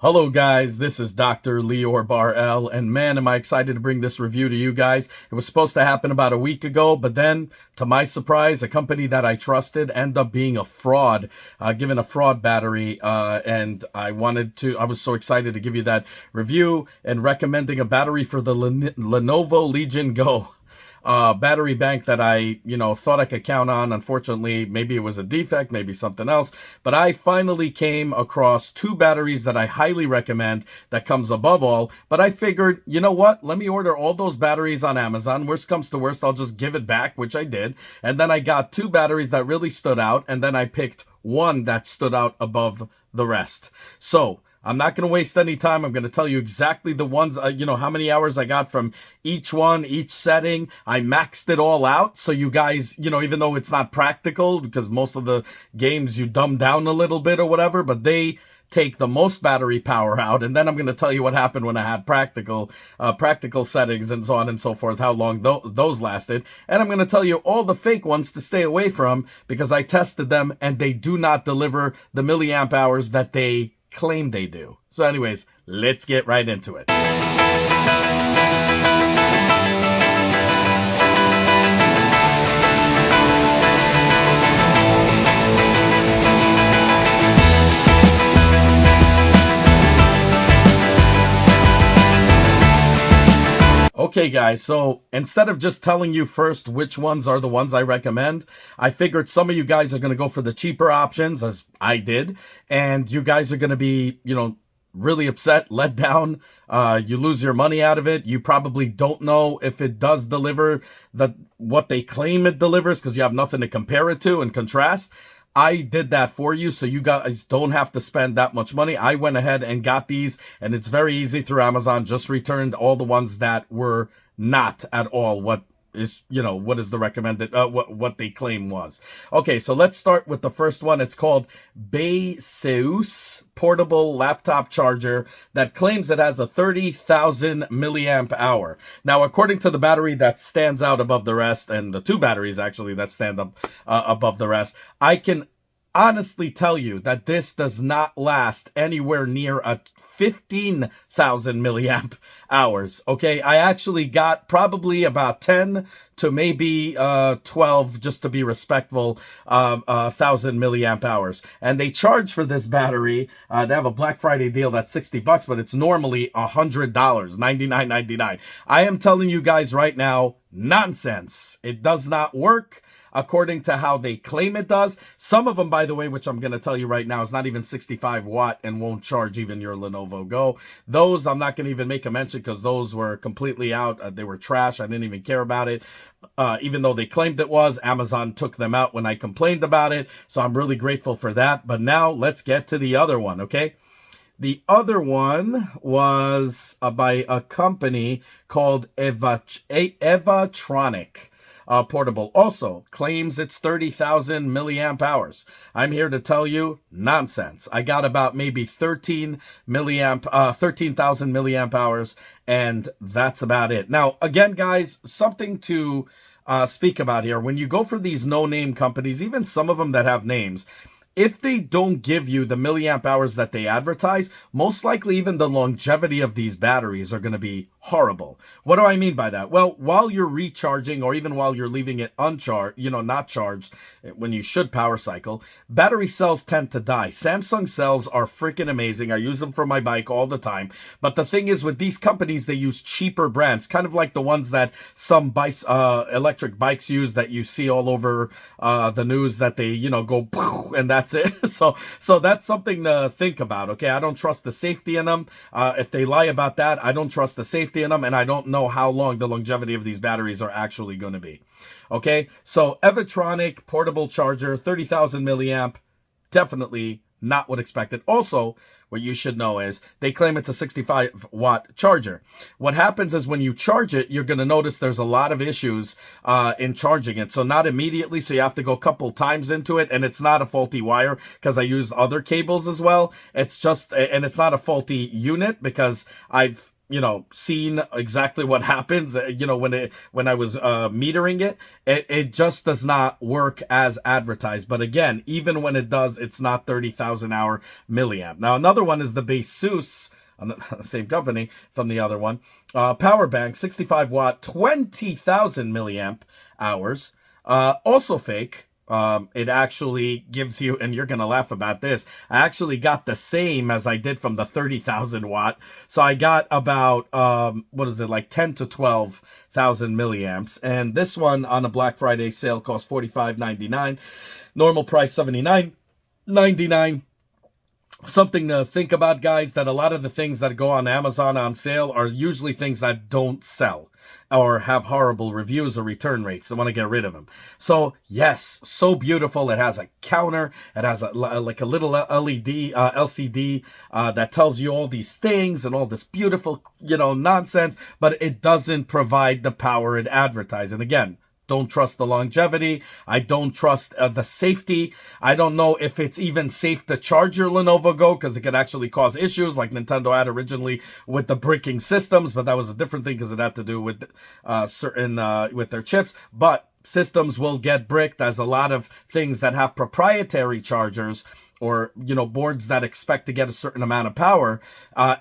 Hello guys, this is Dr. Lior Bar-El, and man am I excited to bring this review to you guys. It was supposed to happen about a week ago, but then, to my surprise, a company that I trusted ended up being a fraud, given a fraud battery, and I was so excited to give you that review and recommending a battery for the Lenovo Legion Go. Battery bank that I, thought I could count on. Unfortunately, maybe it was a defect, maybe something else. But I finally came across two batteries that I highly recommend that comes above all. But I figured, you know what? Let me order all those batteries on Amazon. Worst comes to worst, I'll just give it back, which I did. And then I got two batteries that really stood out. And then I picked one that stood out above the rest. So I'm not going to waste any time. I'm going to tell you exactly the ones, how many hours I got from each one, each setting. I maxed it all out. So you guys, even though it's not practical because most of the games you dumb down a little bit or whatever, but they take the most battery power out. And then I'm going to tell you what happened when I had practical settings and so on and so forth, how long those lasted. And I'm going to tell you all the fake ones to stay away from because I tested them and they do not deliver the milliamp hours that they claim they do. So anyways, let's get right into it. Okay guys, so instead of just telling you first which ones are the ones I recommend, I figured some of you guys are going to go for the cheaper options, as I did, and you guys are going to be, really upset, let down, you lose your money out of it. You probably don't know if it does deliver what they claim it delivers because you have nothing to compare it to and contrast. I did that for you, so you guys don't have to spend that much money. I went ahead and got these, and it's very easy through Amazon. Just returned all the ones that were not at all what is the recommended, what they claim was. Okay, so let's start with the first one. It's called Baseus portable laptop charger that claims it has a 30,000 milliamp hour. Now, according to the battery that stands out above the rest, and the two batteries actually that stand up above the rest, I can honestly tell you that this does not last anywhere near a 15,000 milliamp hours. Okay, I actually got probably about 10 to maybe 12, just to be respectful, 1,000 milliamp hours. And they charge for this battery. They have a Black Friday deal that's $60, but it's normally $100, $99.99. I am telling you guys right now, nonsense. It does not work according to how they claim it does. Some of them, by the way, which I'm going to tell you right now, is not even 65 watt and won't charge even your Lenovo Go. Those I'm not going to even make a mention because those were completely out. They were trash. I didn't even care about it. Even though they claimed it was, Amazon took them out when I complained about it. So I'm really grateful for that. But now let's get to the other one, okay? The other one was by a company called Evatronic. Portable also claims it's 30,000 milliamp hours. I'm here to tell you nonsense. I got about maybe 13,000 milliamp hours, and that's about it. Now, again, guys, something to speak about here. When you go for these no-name companies, even some of them that have names, if they don't give you the milliamp hours that they advertise, most likely even the longevity of these batteries are going to be horrible. What do I mean by that? Well, while you're recharging or even while you're leaving it uncharged, not charged when you should power cycle, battery cells tend to die. Samsung cells are freaking amazing. I use them for my bike all the time. But the thing is with these companies, they use cheaper brands, kind of like the ones that some electric bikes use that you see all over the news that they, go and that's it. So that's something to think about. Okay. I don't trust the safety in them. If they lie about that, I don't trust the safety in them, and I don't know how long the longevity of these batteries are actually going to be. Okay, so Evatronic portable charger, 30,000 milliamp, definitely not what expected. Also, what you should know is they claim it's a 65 watt charger. What happens is when you charge it, you're going to notice there's a lot of issues in charging it. So not immediately. So you have to go a couple times into it. And it's not a faulty wire because I use other cables as well. It's just, and it's not a faulty unit because I've seen exactly what happens, when I was metering it, it just does not work as advertised. But again, even when it does, it's not 30,000 hour milliamp. Now, another one is the Baseus, on the same company from the other one. Power bank, 65 watt, 20,000 milliamp hours. Also fake. It actually gives you, and you're going to laugh about this, I actually got the same as I did from the 30,000 watt. So I got about, like 10 to 12,000 milliamps. And this one on a Black Friday sale cost $45.99. Normal price $79.99. Something to think about, guys, that a lot of the things that go on Amazon on sale are usually things that don't sell or have horrible reviews or return rates. They want to get rid of them. So yes, so beautiful. It has a counter. It has like a little LED, LCD that tells you all these things and all this beautiful, nonsense, but it doesn't provide the power it advertises. And again, don't trust the longevity. I don't trust the safety. I don't know if it's even safe to charge your Lenovo Go, because it could actually cause issues like Nintendo had originally with the bricking systems, but that was a different thing because it had to do with with their chips. But systems will get bricked, as a lot of things that have proprietary chargers or, boards that expect to get a certain amount of power,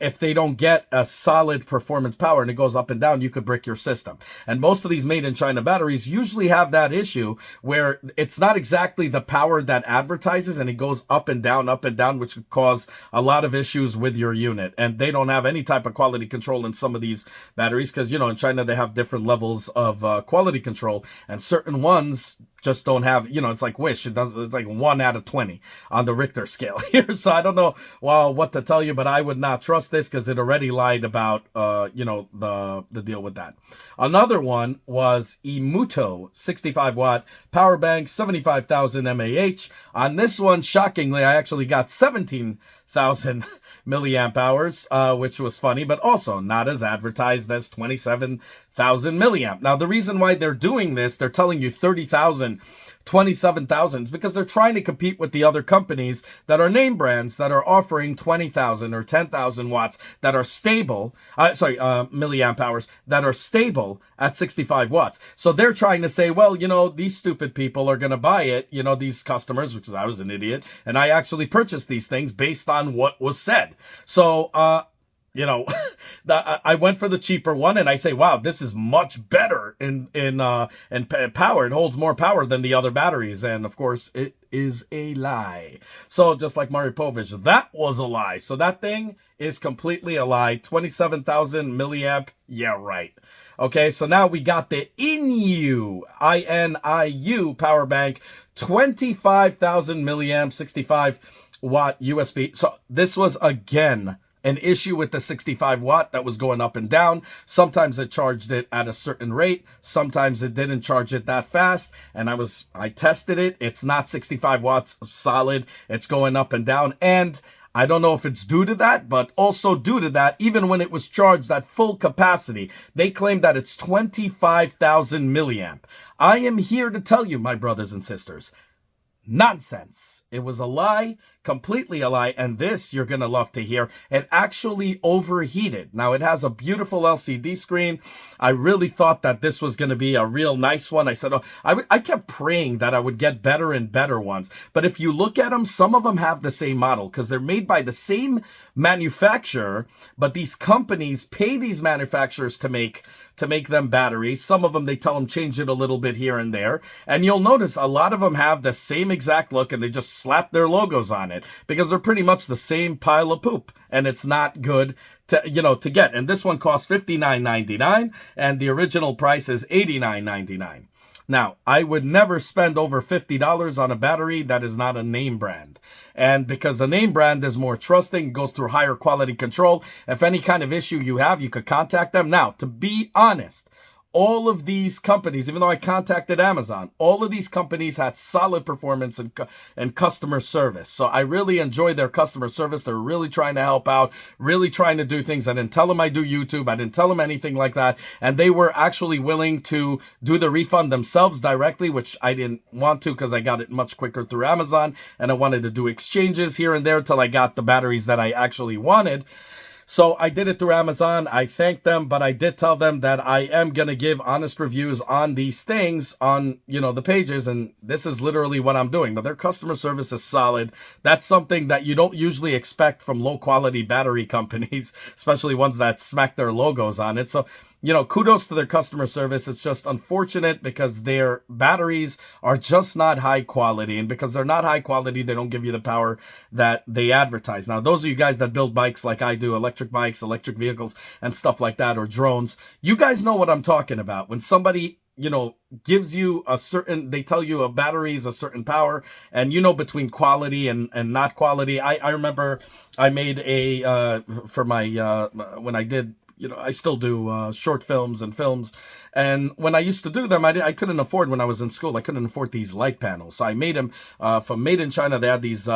if they don't get a solid performance power and it goes up and down, you could brick your system. And most of these made in China batteries usually have that issue where it's not exactly the power that advertises and it goes up and down, which could cause a lot of issues with your unit. And they don't have any type of quality control in some of these batteries because, in China, they have different levels of quality control, and certain ones just don't have, it's like Wish. It's like 1 out of 20 on the Richter scale here. So I don't know, what to tell you, but I would not trust this because it already lied about, the deal with that. Another one was Imuto 65 watt power bank, 75,000 mAh. On this one, shockingly, I actually got 17,000 milliamp hours, which was funny, but also not as advertised as 27,000 milliamp. Now, the reason why they're doing this, they're telling you 30,000, 27,000 is because they're trying to compete with the other companies that are name brands that are offering 20,000 or 10,000 watts that are stable, milliamp hours that are stable at 65 watts. So they're trying to say, well, these stupid people are going to buy it, these customers, because I was an idiot, and I actually purchased these things based on what was said. So, I went for the cheaper one, and I say, wow, this is much better in power. It holds more power than the other batteries. And of course, it is a lie. So just like Mari Povich, that was a lie. So that thing is completely a lie. 27,000 milliamp. Yeah, right. Okay, so now we got the INIU, INIU power bank, 25,000 milliamp, 65 watt USB. So this was, again, an issue with the 65 watt that was going up and down. Sometimes it charged it at a certain rate. Sometimes it didn't charge it that fast. And I tested it. It's not 65 watts solid. It's going up and down. And I don't know if it's due to that, but also due to that, even when it was charged at full capacity, they claim that it's 25,000 milliamp. I am here to tell you, my brothers and sisters, nonsense. It was a lie, completely a lie. And this, you're going to love to hear, it actually overheated. Now, it has a beautiful LCD screen. I really thought that this was going to be a real nice one. I said, I kept praying that I would get better and better ones. But if you look at them, some of them have the same model because they're made by the same manufacturer. But these companies pay these manufacturers to make them batteries. Some of them, they tell them change it a little bit here and there. And you'll notice a lot of them have the same exact look, and they just slap their logos on it because they're pretty much the same pile of poop, and it's not good to get. And this one costs $59.99 and the original price is $89.99. Now, I would never spend over $50 on a battery that is not a name brand. And because a name brand is more trusting, goes through higher quality control. If any kind of issue you have, you could contact them. Now, to be honest, all of these companies, even though I contacted Amazon, all of these companies had solid performance and customer service. So I really enjoy their customer service. They're really trying to help out, really trying to do things. I didn't tell them I do YouTube. I didn't tell them anything like that. And they were actually willing to do the refund themselves directly, which I didn't want to because I got it much quicker through Amazon. And I wanted to do exchanges here and there till I got the batteries that I actually wanted. So I did it through Amazon. I thanked them, but I did tell them that I am going to give honest reviews on these things on, the pages. And this is literally what I'm doing. But their customer service is solid. That's something that you don't usually expect from low quality battery companies, especially ones that smack their logos on it. So, kudos to their customer service. It's just unfortunate because their batteries are just not high quality. And because they're not high quality, they don't give you the power that they advertise. Now, those of you guys that build bikes like I do, electric bikes, electric vehicles, and stuff like that, or drones, you guys know what I'm talking about. When somebody gives you they tell you a battery is a certain power, and between quality and not quality. I remember I made for my, when I did, I still do short films and films. And when I used to do them, I couldn't afford, when I was in school, I couldn't afford these light panels. So I made them from Made in China. They had these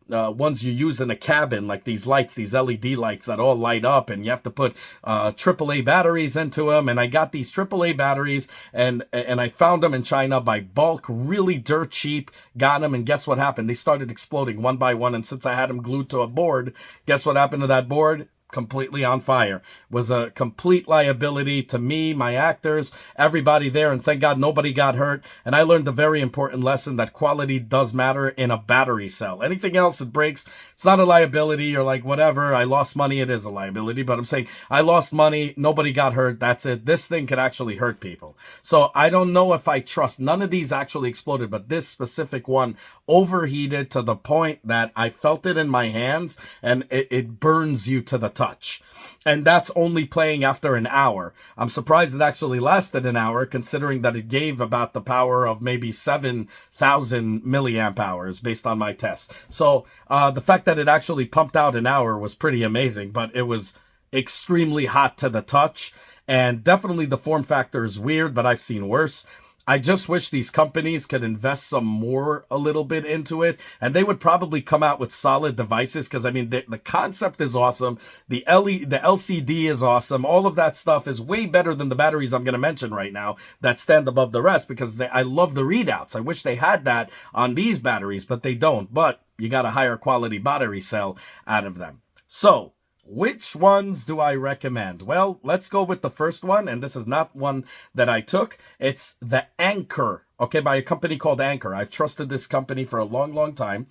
ones you use in a cabin, like these lights, these LED lights that all light up, and you have to put AAA batteries into them. And I got these AAA batteries, and I found them in China by bulk, really dirt cheap, got them, and guess what happened? They started exploding one by one. And since I had them glued to a board, guess what happened to that board? Completely on fire. Was a complete liability to me, my actors, everybody there, and thank God nobody got hurt. And I learned a very important lesson that quality does matter in a battery cell. Anything else that breaks, it's not a liability. You're like, whatever, I lost money, it is a liability. But I'm saying I lost money, nobody got hurt, that's it. This thing could actually hurt people. So I don't know if I trust, none of these actually exploded, but this specific one overheated to the point that I felt it in my hands, and it burns you to the touch. And that's only playing after an hour. I'm surprised it actually lasted an hour, considering that it gave about the power of maybe 7,000 milliamp hours based on my test. So the fact that it actually pumped out an hour was pretty amazing, but it was extremely hot to the touch. And definitely the form factor is weird, but I've seen worse. I just wish these companies could invest a little bit into it, and they would probably come out with solid devices, because I mean, the concept is awesome. The LCD is awesome. All of that stuff is way better than the batteries I'm going to mention right now that stand above the rest, because I love the readouts. I wish they had that on these batteries, but they don't. But you got a higher quality battery cell out of them. So, which ones do I recommend? Well, let's go with the first one, and this is not one that I took. It's the Anker, okay, by a company called Anker. I've trusted this company for a long, long time,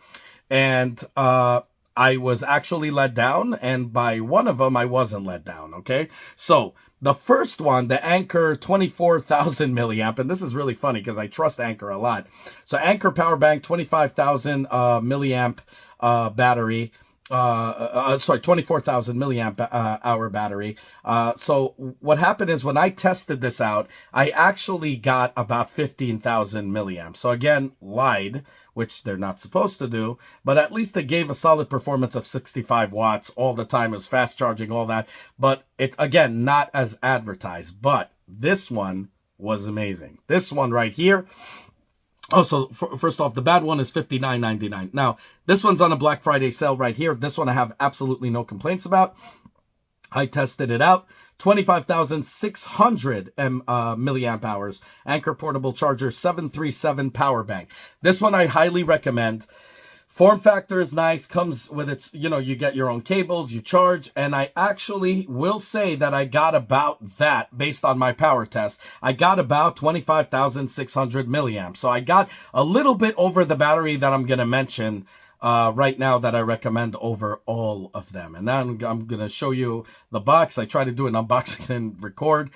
and I was actually let down, and by one of them, I wasn't let down, okay? So, the first one, the Anker 24,000 milliamp, and this is really funny because I trust Anker a lot. So, Anker Power Bank, 25,000 milliamp battery. 24,000 milliamp hour battery. So what happened is when I tested this out, I actually got about 15,000 milliamps. So again, lied, which they're not supposed to do, but at least it gave a solid performance of 65 watts all the time. It was fast charging, all that. But it's, again, not as advertised. But this one was amazing. This one right here. Oh, so first off, the bad one is $59.99. Now, this one's on a Black Friday sale right here. This one I have absolutely no complaints about. I tested it out. 25,600 milliamp hours. Anker Portable Charger 737 Power Bank. This one I highly recommend. Form factor is nice, comes with its, you get your own cables, you charge, and I actually will say that I got about that based on my power test. I got about 25,600 milliamps. So I got a little bit over the battery that I'm going to mention right now that I recommend over all of them. And then I'm going to show you the box. I try to do an unboxing and record.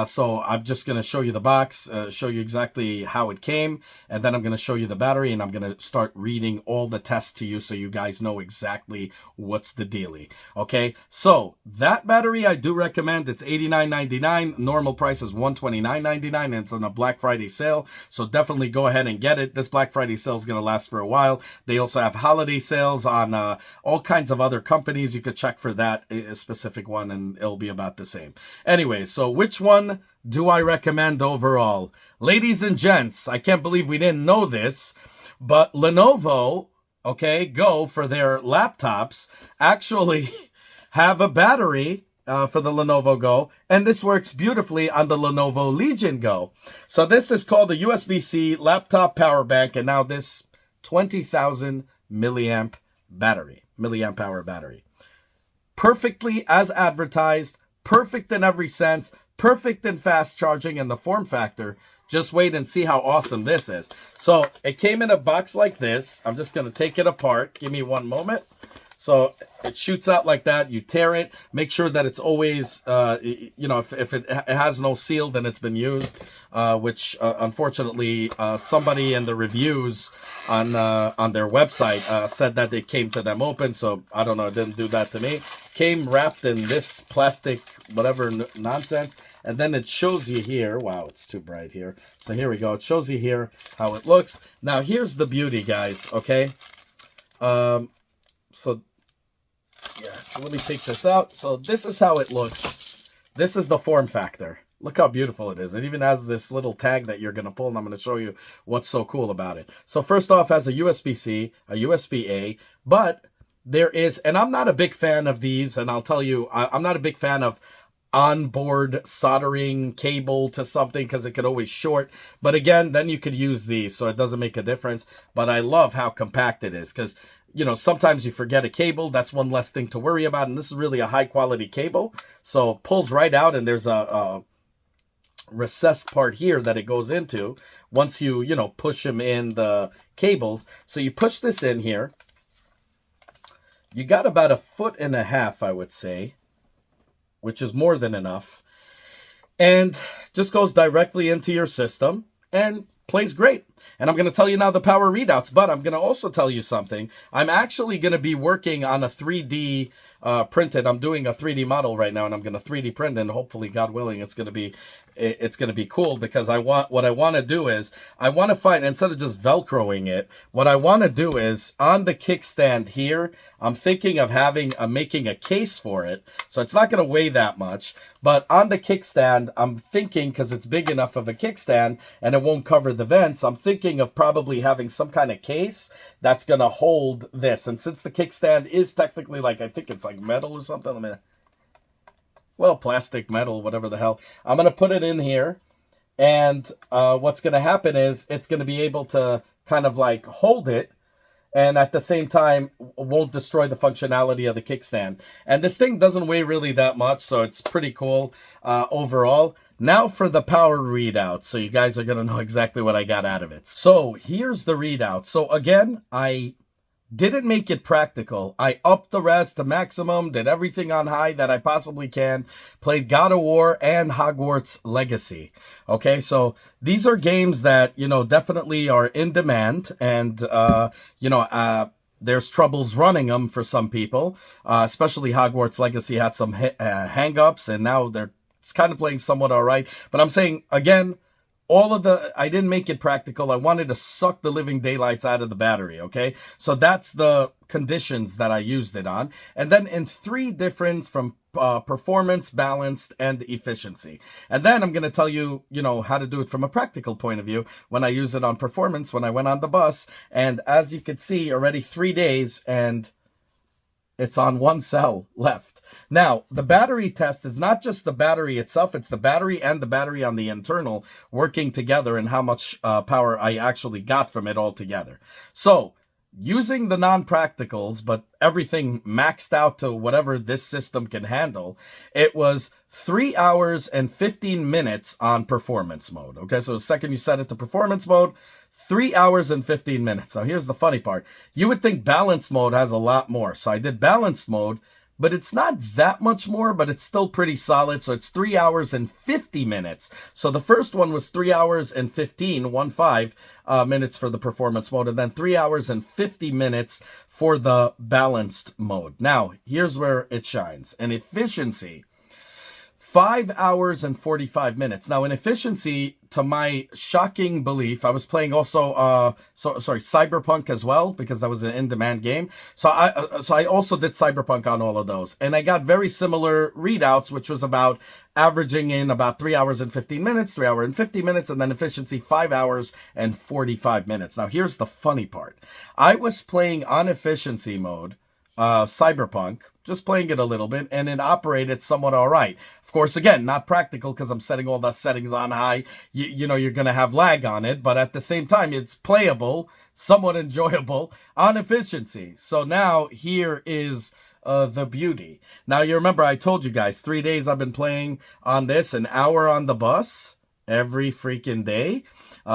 So I'm just going to show you the box, show you exactly how it came, and then I'm going to show you the battery, and I'm going to start reading all the tests to you so you guys know exactly what's the dealie. Okay, so that battery I do recommend. It's $89.99. Normal price is $129.99, and it's on a Black Friday sale, so definitely go ahead and get it. This Black Friday sale is going to last for a while. They also have holiday sales on all kinds of other companies. You could check for that specific one, and it'll be about the same. Anyway, so which one do I recommend overall? Ladies and gents, I can't believe we didn't know this, but Lenovo, Go, for their laptops, actually have a battery for the Lenovo Go, and this works beautifully on the Lenovo Legion Go. So this is called a USB-C laptop power bank, and now this 20,000 milliamp hour battery. perfectly as advertised, perfect in every sense, perfect in fast charging and the form factor. Just wait and see how awesome this is. So it came in a box like this. I'm just going to take it apart. Give me one moment. So it shoots out like that. You tear it. Make sure that it's always, if it has no seal, then it's been used, which unfortunately somebody in the reviews on their website said that it came to them open. So I don't know. It didn't do that to me. Came wrapped in this plastic, whatever nonsense. And then it shows you here. Wow, it's too bright here. So here we go. It shows you here how it looks. Now, here's the beauty, guys. Okay. So let me take this out. So this is how it looks. This is the form factor. Look how beautiful it is. It even has this little tag that you're going to pull, and I'm going to show you what's so cool about it. So first off, it has a USB-C, a USB-A, but there is, and I'm not a big fan of these, and I'll tell you, I'm not a big fan of onboard soldering cable to something because it could always short. But again, then you could use these, so it doesn't make a difference. But I love how compact it is because, sometimes you forget a cable. That's one less thing to worry about. And this is really a high quality cable. So it pulls right out, and there's a recessed part here that it goes into once you, push them in the cables. So you push this in here. You got about 1.5 feet, I would say, which is more than enough, and just goes directly into your system and plays great. And I'm going to tell you now the power readouts, but I'm going to also tell you something. I'm actually going to be working on a 3D printed. I'm doing a 3D model right now, and I'm going to 3D print, and hopefully, God willing, it's going to be cool, because what I want to do is I want to find, instead of just Velcroing it, what I want to do is on the kickstand here, I'm thinking of making a case for it. So it's not going to weigh that much, but on the kickstand, I'm thinking, because it's big enough of a kickstand and it won't cover the vents, I'm thinking of probably having some kind of case that's going to hold this. And since the kickstand is technically I think it's like metal or something, plastic, metal, whatever the hell, I'm going to put it in here. And what's going to happen is it's going to be able to kind of hold it, and at the same time won't destroy the functionality of the kickstand. And this thing doesn't weigh really that much, so it's pretty cool overall. Now for the power readout, so you guys are going to know exactly what I got out of it. So here's the readout. So again, I didn't make it practical. I upped the rest to maximum, did everything on high that I possibly can, played God of War and Hogwarts Legacy. Okay, so these are games that, definitely are in demand, and, there's troubles running them for some people, especially Hogwarts Legacy had some hang-ups, and now it's kind of playing somewhat all right. But I'm saying, again, I didn't make it practical. I wanted to suck the living daylights out of the battery, okay? So that's the conditions that I used it on. And then in 3 different, from performance, balanced, and efficiency. And then I'm going to tell you, how to do it from a practical point of view when I use it on performance, when I went on the bus. And as you can see, already 3 days, and it's on 1 cell left. Now, the battery test is not just the battery itself, it's the battery and the battery on the internal working together, and how much power I actually got from it all together. So, using the non-practicals, but everything maxed out to whatever this system can handle, it was 3 hours and 15 minutes on performance mode. Okay, so the second you set it to performance mode, 3 hours and 15 minutes. Now, here's the funny part. You would think balanced mode has a lot more. So I did balanced mode, but it's not that much more, but it's still pretty solid. So it's 3 hours and 50 minutes. So the first one was 3 hours and 15 minutes for the performance mode, and then 3 hours and 50 minutes for the balanced mode. Now, here's where it shines. In efficiency, 5 hours and 45 minutes. Now, in efficiency, to my shocking belief, I was playing also, Cyberpunk as well, because that was an in-demand game. So I also did Cyberpunk on all of those. And I got very similar readouts, which was about averaging in about 3 hours and 15 minutes, 3 hours and 50 minutes, and then efficiency 5 hours and 45 minutes. Now, here's the funny part. I was playing on efficiency mode, Cyberpunk, just playing it a little bit, and it operated somewhat all right. Of course, again, not practical because I'm setting all the settings on high. You're going to have lag on it, but at the same time, it's playable, somewhat enjoyable on efficiency. So now here is the beauty. Now, you remember I told you guys 3 days I've been playing on this, an hour on the bus every freaking day.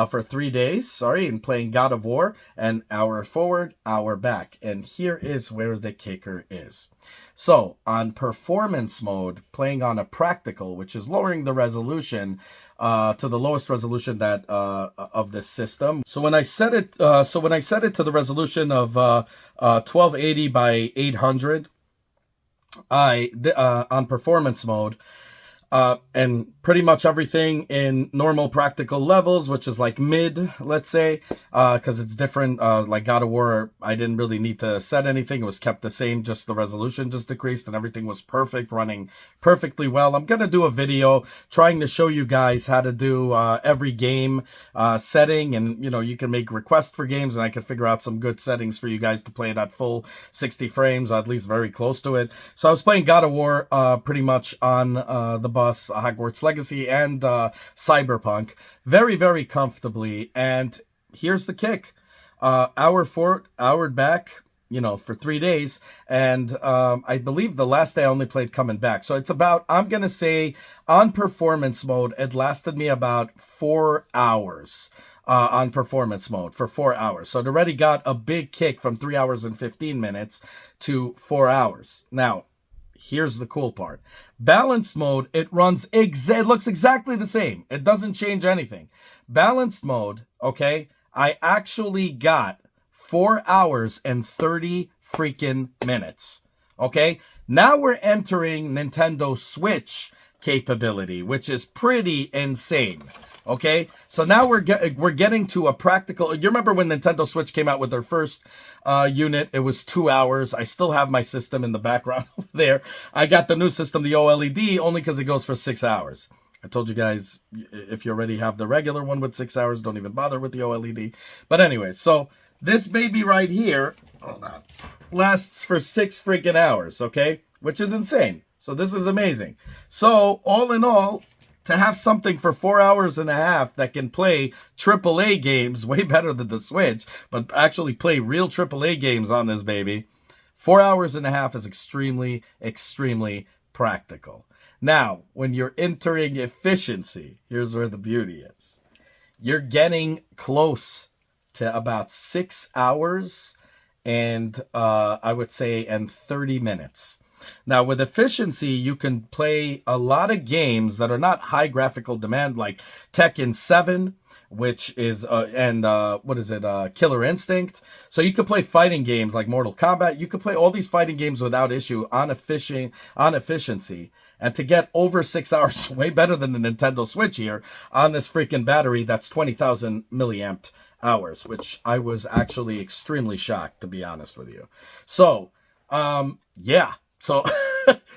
For 3 days, and playing God of War, an hour forward, hour back. And here is where the kicker is. So, on performance mode, playing on a practical, which is lowering the resolution to the lowest resolution that of this system. So when I set it, to the resolution of 1280 by 800, on performance mode. And pretty much everything in normal practical levels, which is like mid, let's say, because it's different. Like God of War, I didn't really need to set anything. It was kept the same, just the resolution just decreased and everything was perfect, running perfectly well. I'm going to do a video trying to show you guys how to do every game setting. And, you can make requests for games and I can figure out some good settings for you guys to play it at full 60 frames, or at least very close to it. So I was playing God of War pretty much on the bus, Hogwarts Legacy and Cyberpunk very, very comfortably. And here's the kick. Hour forward, hour back, for 3 days. And I believe the last day I only played coming back. So it's about, I'm going to say on performance mode, it lasted me about 4 hours. On performance mode for 4 hours. So it already got a big kick from 3 hours and 15 minutes to 4 hours. Now, here's the cool part. Balanced mode, it runs it looks exactly the same. It doesn't change anything. Balanced mode, okay, I actually got 4 hours and 30 freaking minutes. Okay? Now we're entering Nintendo Switch capability, which is pretty insane. Okay, so now we're getting to a practical. You remember when Nintendo Switch came out with their first unit? It was 2 hours. I still have my system in the background over there. I got the new system, the OLED, only because it goes for 6 hours. I told you guys, if you already have the regular one with 6 hours, don't even bother with the OLED. But anyway, so this baby right here, hold on, lasts for 6 freaking hours, okay? Which is insane. So this is amazing. So all in all, to have something for 4 hours and a half that can play AAA games way better than the Switch, but actually play real AAA games on this baby, 4 hours and a half is extremely, extremely practical. Now, when you're entering efficiency, here's where the beauty is. You're getting close to about 6 hours and I would say 30 minutes. Now, with efficiency, you can play a lot of games that are not high graphical demand, like Tekken 7, which is, Killer Instinct. So you could play fighting games like Mortal Kombat. You could play all these fighting games without issue on efficiency. And to get over 6 hours, way better than the Nintendo Switch here, on this freaking battery, that's 20,000 milliamp hours, which I was actually extremely shocked, to be honest with you. So, yeah. So,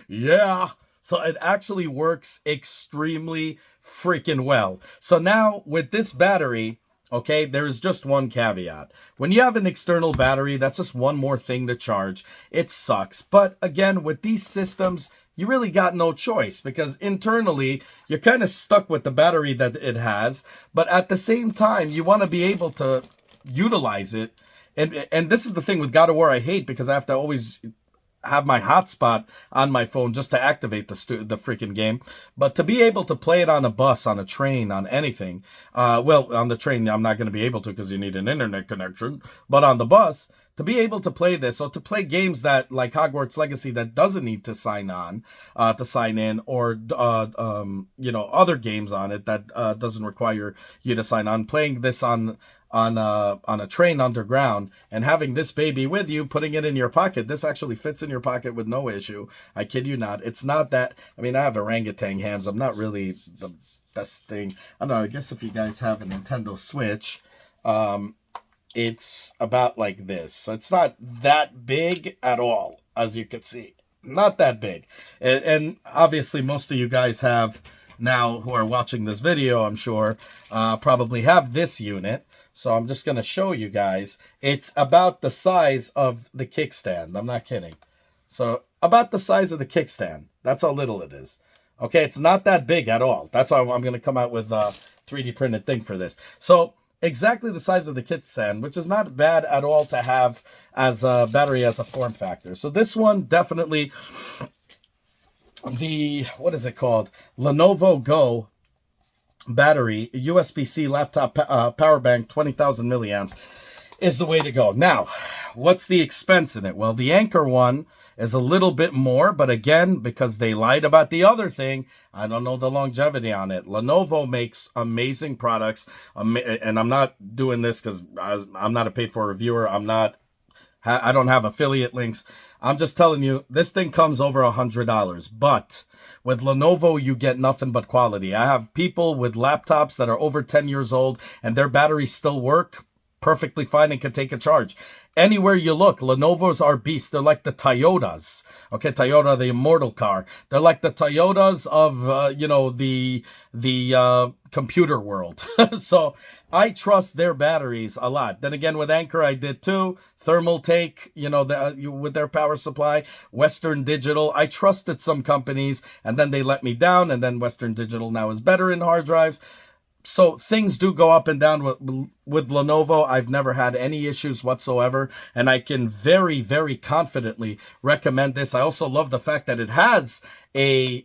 yeah. So it actually works extremely freaking well. So now with this battery, okay, there's just one caveat. When you have an external battery, that's just one more thing to charge. It sucks. But again, with these systems, you really got no choice because internally, you're kind of stuck with the battery that it has. But at the same time, you want to be able to utilize it. And this is the thing with God of War I hate because I have to always have my hotspot on my phone just to activate the freaking game. But to be able to play it on a bus, on a train, on anything, on the train, I'm not going to be able to because you need an internet connection. But on the bus, to be able to play this, or to play games that, like Hogwarts Legacy, that doesn't need to sign in, or, other games on it that doesn't require you to sign on, playing this on a train underground and having this baby with you, putting it in your pocket. This actually fits in your pocket with no issue. I kid you not. It's not that, I have orangutan hands. I'm not really the best thing. I don't know. I guess if you guys have a Nintendo Switch, it's about like this. So it's not that big at all, as you can see. Not that big. And obviously most of you guys have now who are watching this video, I'm sure, probably have this unit. So I'm just going to show you guys. It's about the size of the kickstand. I'm not kidding. So about the size of the kickstand. That's how little it is. Okay, it's not that big at all. That's why I'm going to come out with a 3D printed thing for this. So exactly the size of the kickstand, which is not bad at all to have as a battery as a form factor. So this one definitely, the, what is it called? Lenovo Go battery, USB-C laptop power bank, 20,000 milliamps is the way to go. Now, what's the expense in it? Well, the Anker one is a little bit more, but again, because they lied about the other thing, I don't know the longevity on it. Lenovo makes amazing products, and I'm not doing this because I'm not a paid-for reviewer. I don't have affiliate links. I'm just telling you, this thing comes over $100, but with Lenovo, you get nothing but quality. I have people with laptops that are over 10 years old, and their batteries still work perfectly fine and can take a charge. Anywhere you look, Lenovo's are beasts. They're like the Toyotas. Okay, Toyota, the immortal car. They're like the Toyotas of, the computer world. So I trust their batteries a lot. Then again, with Anker, I did too. Thermaltake, with their power supply. Western Digital, I trusted some companies, and then they let me down, and then Western Digital now is better in hard drives. So things do go up and down with Lenovo. I've never had any issues whatsoever, and I can very, very confidently recommend this. I also love the fact that it has a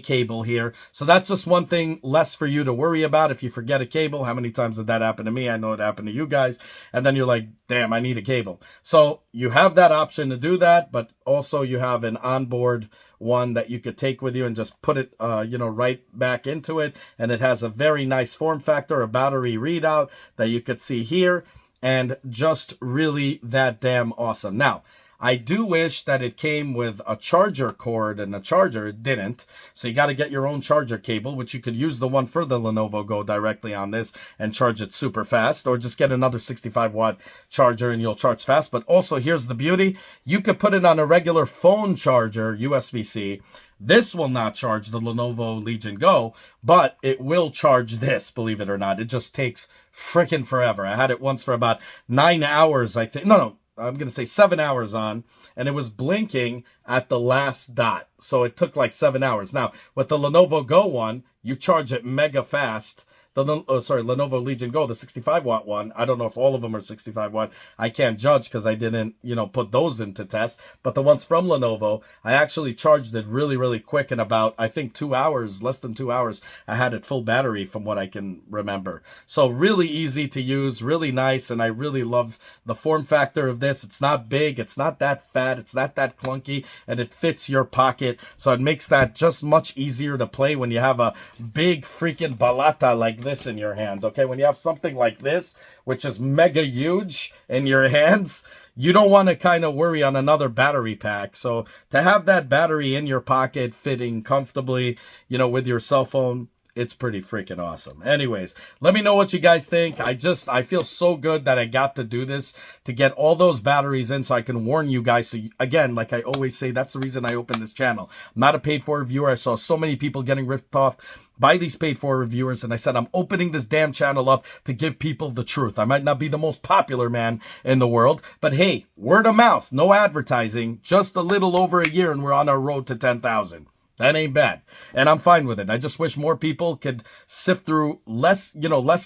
cable here. So that's just one thing less for you to worry about if you forget a cable. How many times did that happen to me? I know it happened to you guys. And then you're like, damn, I need a cable. So you have that option to do that, but also you have an onboard one that you could take with you and just put it, right back into it. And it has a very nice form factor, a battery readout that you could see here, and just really that damn awesome. Now, I do wish that it came with a charger cord and a charger. It didn't. So you got to get your own charger cable, which you could use the one for the Lenovo Go directly on this and charge it super fast, or just get another 65-watt charger and you'll charge fast. But also, here's the beauty. You could put it on a regular phone charger, USB-C. This will not charge the Lenovo Legion Go, but it will charge this, believe it or not. It just takes freaking forever. I had it once for about 9 hours, I think. No, I'm going to say 7 hours on, and it was blinking at the last dot. So it took like 7 hours. Now, with the Lenovo Go one, you charge it mega fast. Lenovo Legion Go, the 65-watt one. I don't know if all of them are 65-watt. I can't judge because I didn't, put those into test. But the ones from Lenovo, I actually charged it really, really quick in about, I think, 2 hours, less than 2 hours. I had it full battery from what I can remember. So really easy to use, really nice, and I really love the form factor of this. It's not big, it's not that fat, it's not that clunky, and it fits your pocket. So it makes that just much easier to play when you have a big freaking balata like this in your hand. Okay, when you have something like this, which is mega huge in your hands, you don't want to kind of worry on another battery pack. So to have that battery in your pocket fitting comfortably, with your cell phone, it's pretty freaking awesome. Anyways, let me know what you guys think. I feel so good that I got to do this, to get all those batteries in so I can warn you guys. So again, like I always say, that's the reason I opened this channel. I'm not a paid for reviewer. I saw so many people getting ripped off by these paid for reviewers, and I said, I'm opening this damn channel up to give people the truth. I might not be the most popular man in the world, but hey, word of mouth, no advertising, just a little over a year and we're on our road to 10,000. That ain't bad. And I'm fine with it. I just wish more people could sift through less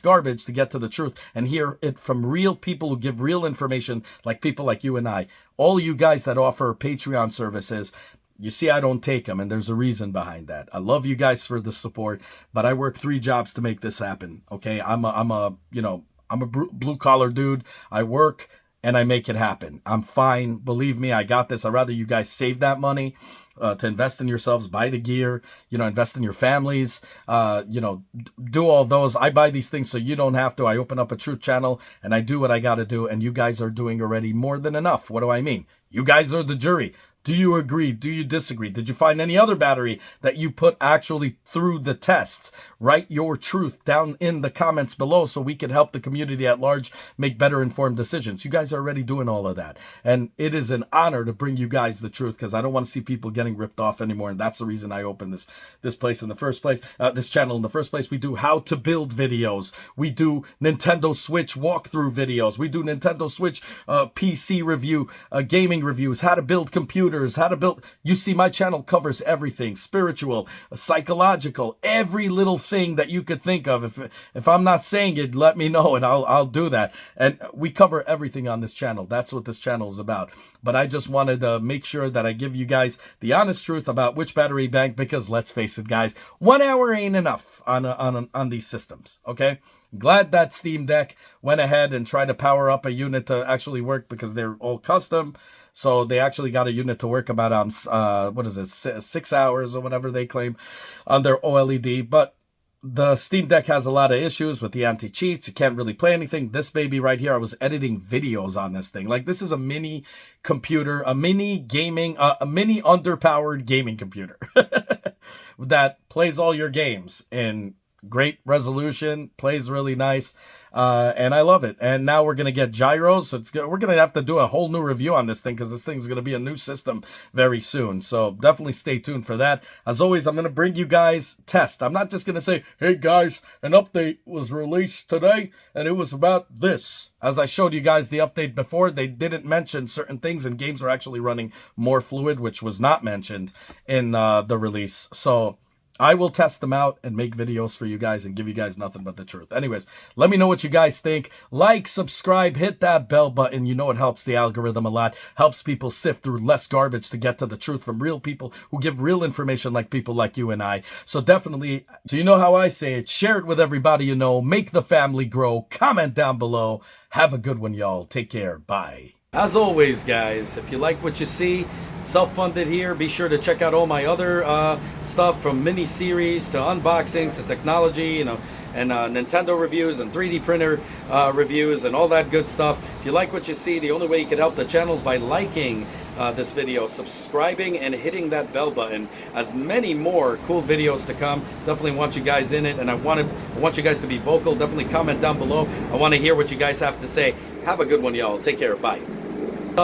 garbage to get to the truth and hear it from real people who give real information, like people like you and I. All you guys that offer Patreon services, you see, I don't take them, and there's a reason behind that. I love you guys for the support, but I work 3 jobs to make this happen. Okay. I'm a blue collar dude. I work and I make it happen. I'm fine. Believe me, I got this. I'd rather you guys save that money to invest in yourselves, buy the gear, invest in your families, do all those. I buy these things so you don't have to. I open up a truth channel and I do what I got to do. And you guys are doing already more than enough. What do I mean? You guys are the jury. Do you agree? Do you disagree? Did you find any other battery that you put actually through the tests? Write your truth down in the comments below so we can help the community at large make better informed decisions. You guys are already doing all of that. And it is an honor to bring you guys the truth, because I don't want to see people getting ripped off anymore. And that's the reason I opened this place in the first place, this channel in the first place. We do how to build videos. We do Nintendo Switch walkthrough videos. We do Nintendo Switch PC review, gaming reviews, how to build computers, computers, how to build. You see, my channel covers everything, spiritual, psychological, every little thing that you could think of. If I'm not saying it, let me know and I'll do that. And we cover everything on this channel. That's what this channel is about. But I just wanted to make sure that I give you guys the honest truth about which battery bank, because let's face it, guys, 1 hour ain't enough on these systems. Okay. Glad that Steam Deck went ahead and tried to power up a unit to actually work, because they're all custom. So they actually got a unit to work about on, 6 hours or whatever they claim on their OLED. But the Steam Deck has a lot of issues with the anti-cheats. You can't really play anything. This baby right here, I was editing videos on this thing. Like, this is a mini computer, a mini gaming, a mini underpowered gaming computer that plays all your games in great resolution, plays really nice, and I love it. And now we're going to get gyros. So we're going to have to do a whole new review on this thing, because this thing's going to be a new system very soon. So definitely stay tuned for that. As always, I'm going to bring you guys tests. I'm not just going to say, hey guys, an update was released today, and it was about this. As I showed you guys the update before, they didn't mention certain things, and games were actually running more fluid, which was not mentioned in the release. So I will test them out and make videos for you guys and give you guys nothing but the truth. Anyways, let me know what you guys think. Like, subscribe, hit that bell button. You know it helps the algorithm a lot. Helps people sift through less garbage to get to the truth from real people who give real information, like people like you and I. So definitely, so you know how I say it, share it with everybody you know. Make the family grow. Comment down below. Have a good one, y'all. Take care. Bye. As always, guys, if you like what you see, self-funded here, be sure to check out all my other stuff, from mini-series to unboxings to technology, you know, and Nintendo reviews and 3D printer reviews and all that good stuff. If you like what you see, the only way you can help the channel is by liking this video, subscribing, and hitting that bell button. As many more cool videos to come. Definitely want you guys in it, and I want you guys to be vocal. Definitely comment down below. I want to hear what you guys have to say. Have a good one, y'all. Take care. Bye.